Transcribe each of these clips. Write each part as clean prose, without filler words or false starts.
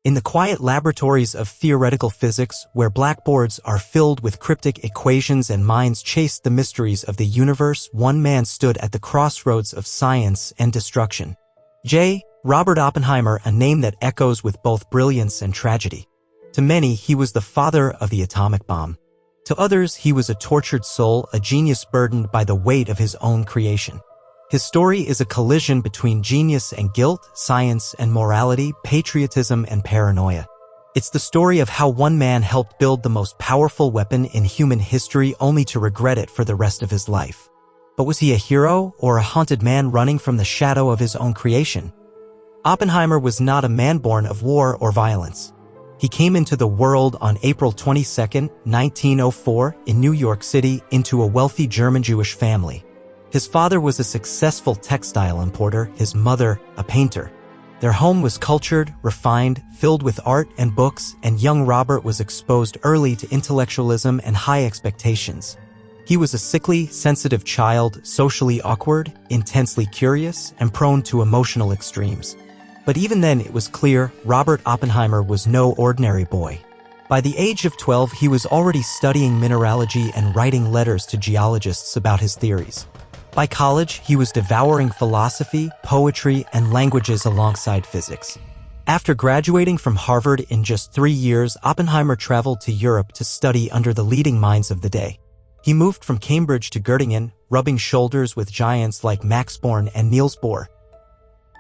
In the quiet laboratories of theoretical physics, where blackboards are filled with cryptic equations and minds chase the mysteries of the universe, one man stood at the crossroads of science and destruction. Robert Oppenheimer, a name that echoes with both brilliance and tragedy. To many, he was the father of the atomic bomb. To others, he was a tortured soul, a genius burdened by the weight of his own creation. His story is a collision between genius and guilt, science and morality, patriotism and paranoia. It's the story of how one man helped build the most powerful weapon in human history only to regret it for the rest of his life. But was he a hero or a haunted man running from the shadow of his own creation? Oppenheimer was not a man born of war or violence. He came into the world on April 22, 1904, in New York City into a wealthy German-Jewish family. His father was a successful textile importer, his mother, a painter. Their home was cultured, refined, filled with art and books, and young Robert was exposed early to intellectualism and high expectations. He was a sickly, sensitive child, socially awkward, intensely curious, and prone to emotional extremes. But even then it was clear Robert Oppenheimer was no ordinary boy. By the age of 12, he was already studying mineralogy and writing letters to geologists about his theories. By college, he was devouring philosophy, poetry, and languages alongside physics. After graduating from Harvard in just 3 years, Oppenheimer traveled to Europe to study under the leading minds of the day. He moved from Cambridge to Göttingen, rubbing shoulders with giants like Max Born and Niels Bohr.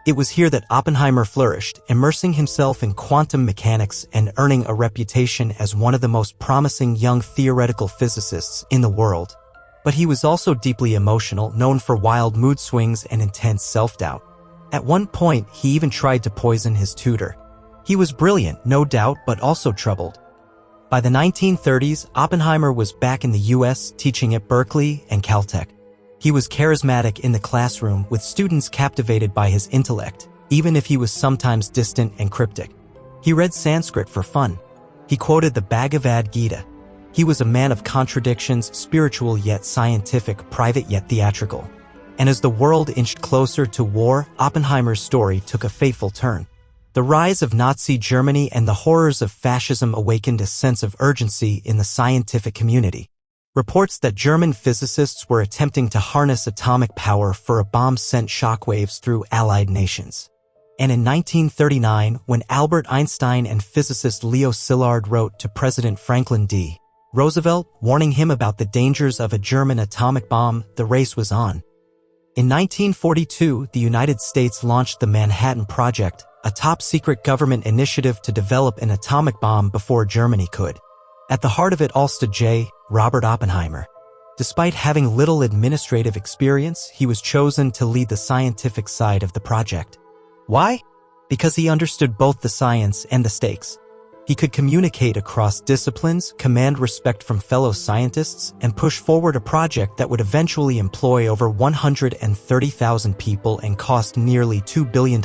It was here that Oppenheimer flourished, immersing himself in quantum mechanics and earning a reputation as one of the most promising young theoretical physicists in the world. But he was also deeply emotional, known for wild mood swings and intense self-doubt. At one point, he even tried to poison his tutor. He was brilliant, no doubt, but also troubled. By the 1930s, Oppenheimer was back in the U.S. teaching at Berkeley and Caltech. He was charismatic in the classroom, with students captivated by his intellect, even if he was sometimes distant and cryptic. He read Sanskrit for fun. He quoted the Bhagavad Gita. He was a man of contradictions, spiritual yet scientific, private yet theatrical. And as the world inched closer to war, Oppenheimer's story took a fateful turn. The rise of Nazi Germany and the horrors of fascism awakened a sense of urgency in the scientific community. Reports that German physicists were attempting to harness atomic power for a bomb sent shockwaves through Allied nations. And in 1939, when Albert Einstein and physicist Leo Szilard wrote to President Franklin D. Roosevelt, warning him about the dangers of a German atomic bomb, the race was on. In 1942, the United States launched the Manhattan Project, a top-secret government initiative to develop an atomic bomb before Germany could. At the heart of it all stood Robert Oppenheimer. Despite having little administrative experience, he was chosen to lead the scientific side of the project. Why? Because he understood both the science and the stakes. He could communicate across disciplines, command respect from fellow scientists, and push forward a project that would eventually employ over 130,000 people and cost nearly $2 billion.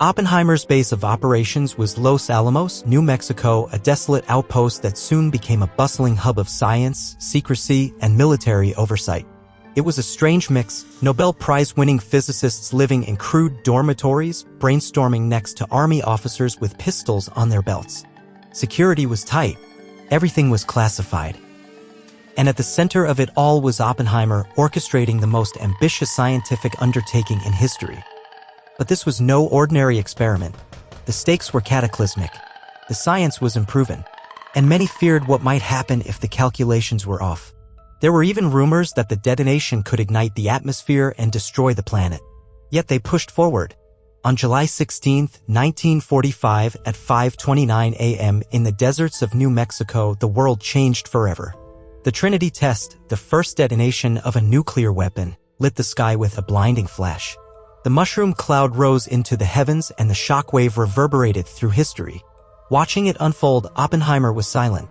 Oppenheimer's base of operations was Los Alamos, New Mexico, a desolate outpost that soon became a bustling hub of science, secrecy, and military oversight. It was a strange mix, Nobel Prize-winning physicists living in crude dormitories, brainstorming next to army officers with pistols on their belts. Security was tight. Everything was classified. And at the center of it all was Oppenheimer, orchestrating the most ambitious scientific undertaking in history. But this was no ordinary experiment. The stakes were cataclysmic. The science was unproven. And many feared what might happen if the calculations were off. There were even rumors that the detonation could ignite the atmosphere and destroy the planet. Yet they pushed forward. On July 16, 1945, at 5:29 a.m. in the deserts of New Mexico, the world changed forever. The Trinity test, the first detonation of a nuclear weapon, lit the sky with a blinding flash. The mushroom cloud rose into the heavens and the shockwave reverberated through history. Watching it unfold, Oppenheimer was silent.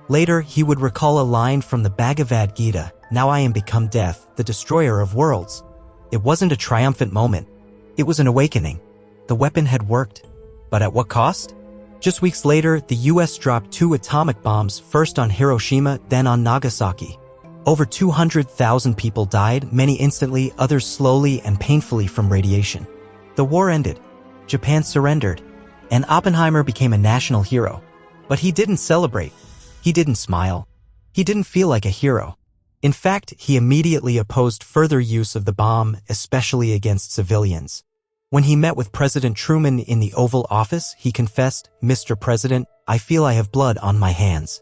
Later, he would recall a line from the Bhagavad Gita, "Now I am become death, the destroyer of worlds." It wasn't a triumphant moment. It was an awakening. The weapon had worked. But at what cost? Just weeks later, the U.S. dropped 2 atomic bombs, first on Hiroshima, then on Nagasaki. Over 200,000 people died, many instantly, others slowly and painfully from radiation. The war ended. Japan surrendered. and Oppenheimer became a national hero. But he didn't celebrate. He didn't smile. He didn't feel like a hero. In fact, he immediately opposed further use of the bomb, especially against civilians. When he met with President Truman in the Oval Office, he confessed, "Mr. President, I feel I have blood on my hands."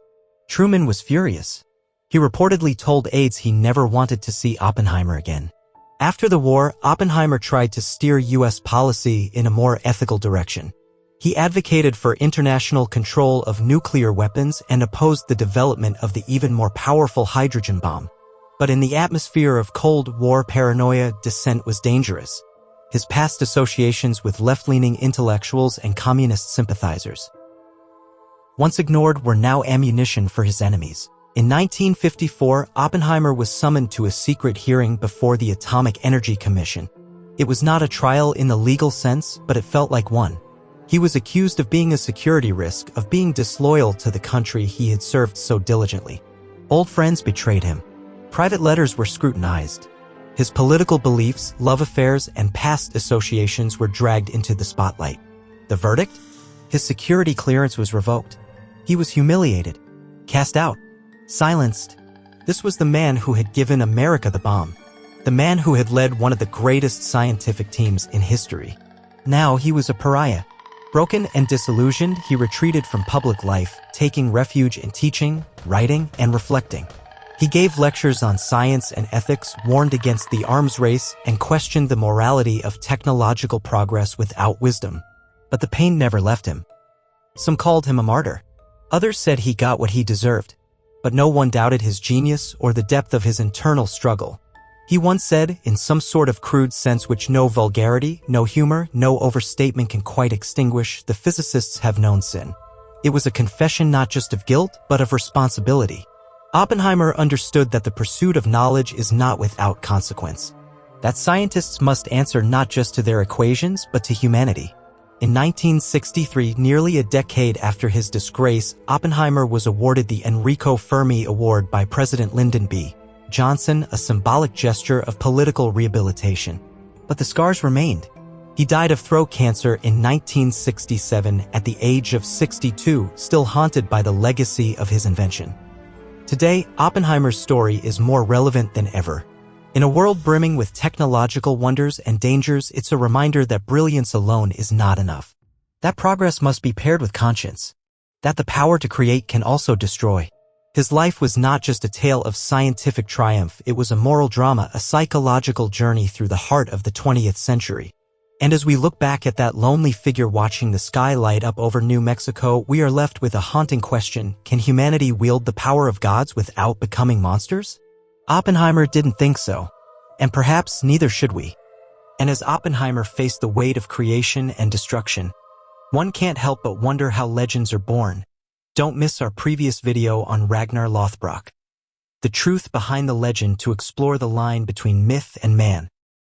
Truman was furious. He reportedly told aides he never wanted to see Oppenheimer again. After the war, Oppenheimer tried to steer U.S. policy in a more ethical direction. He advocated for international control of nuclear weapons and opposed the development of the even more powerful hydrogen bomb. But in the atmosphere of Cold War paranoia, dissent was dangerous. His past associations with left-leaning intellectuals and communist sympathizers, once ignored, were now ammunition for his enemies. In 1954, Oppenheimer was summoned to a secret hearing before the Atomic Energy Commission. It was not a trial in the legal sense, but it felt like one. He was accused of being a security risk, of being disloyal to the country he had served so diligently. Old friends betrayed him. Private letters were scrutinized. His political beliefs, love affairs, and past associations were dragged into the spotlight. The verdict? His security clearance was revoked. He was humiliated, cast out, silenced. This was the man who had given America the bomb. The man who had led one of the greatest scientific teams in history. Now he was a pariah. Broken and disillusioned, he retreated from public life, taking refuge in teaching, writing, and reflecting. He gave lectures on science and ethics, warned against the arms race, and questioned the morality of technological progress without wisdom. But the pain never left him. Some called him a martyr. Others said he got what he deserved. But no one doubted his genius or the depth of his internal struggle. He once said, in some sort of crude sense which no vulgarity, no humor, no overstatement can quite extinguish, the physicists have known sin. It was a confession not just of guilt, but of responsibility. Oppenheimer understood that the pursuit of knowledge is not without consequence. That scientists must answer not just to their equations, but to humanity. In 1963, nearly a decade after his disgrace, Oppenheimer was awarded the Enrico Fermi Award by President Lyndon B. Johnson, a symbolic gesture of political rehabilitation. But the scars remained. He died of throat cancer in 1967 at the age of 62, still haunted by the legacy of his invention. Today, Oppenheimer's story is more relevant than ever. In a world brimming with technological wonders and dangers, it's a reminder that brilliance alone is not enough. That progress must be paired with conscience. That the power to create can also destroy. His life was not just a tale of scientific triumph, it was a moral drama, a psychological journey through the heart of the 20th century. And as we look back at that lonely figure watching the sky light up over New Mexico, we are left with a haunting question: can humanity wield the power of gods without becoming monsters? Oppenheimer didn't think so. And perhaps neither should we. And as Oppenheimer faced the weight of creation and destruction, one can't help but wonder how legends are born. Don't miss our previous video on Ragnar Lothbrok, the truth behind the legend, to explore the line between myth and man.